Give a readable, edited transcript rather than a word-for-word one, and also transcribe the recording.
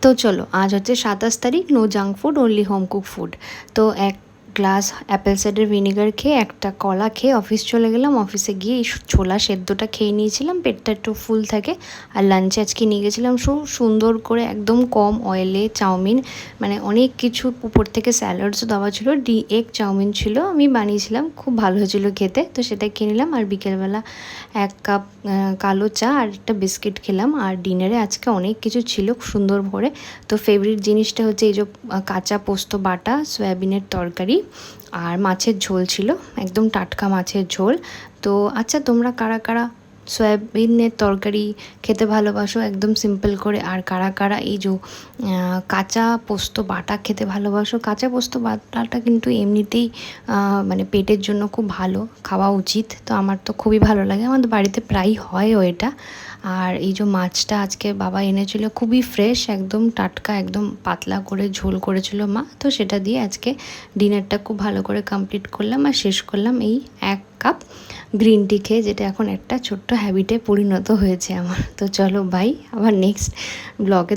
তো চলো, আজ হচ্ছে 27 তারিখ, no junk food, only home cook food. তো এক গ্লাস অ্যাপেল সাইডার ভিনেগার খেয়ে, একটা কলা খেয়ে অফিস চলে গেলাম। অফিসে গিয়ে এই ছোলা সেদ্ধটা খেয়ে নিয়েছিলাম, পেটটা একটু ফুল থাকে। আর লাঞ্চে আজকে নিয়ে গেছিলাম সুন্দর করে একদম কম অয়েলে চাউমিন, মানে অনেক কিছু উপর থেকে স্যালাডসও দেওয়া ছিল, এগ চাউমিন ছিল, আমি বানিয়েছিলাম, খুব ভালো হয়েছিল খেতে। তো সেটা খেয়ে নিলাম। আর বিকেলবেলা 1 কাপ কালো চা আর একটা বিস্কিট খেলাম। আর ডিনারে আজকে অনেক কিছু ছিল সুন্দর করে। তো ফেভারিট জিনিসটা হচ্ছে এই যে কাঁচা পোস্ত বাটা, সয়াবিনের তরকারি আর মাছের ঝোল ছিল, একদম টাটকা মাছের ঝোল। তো আচ্ছা, তোমরা কারা কারা সয়াবিনের তরকারি খেতে ভালোবাসো একদম সিম্পল করে, আর কারা কারা এই যে কাঁচা পোস্ত বাটা খেতে ভালোবাসো? কাঁচা পোস্ত বাটাটা কিন্তু এমনিতেই মানে পেটের জন্য খুব ভালো, খাওয়া উচিত। তো আমার তো খুবই ভালো লাগে, আমাদের বাড়িতে প্রায়ই হয়ও এটা। আর এই যে মাছটা আজকে বাবা এনেছিল, খুবই ফ্রেশ, একদম টাটকা, একদম পাতলা করে ঝোল করেছিল মা। তো সেটা দিয়ে আজকে ডিনারটা খুব ভালো করে কমপ্লিট করলাম। আর শেষ করলাম এই 1 কাপ গ্রিন টি খেয়ে, যেটা এখন একটা ছোট্ট হ্যাবিটে পরিণত হয়েছে আমার। তো চলো বাই, আবার নেক্সট ব্লগে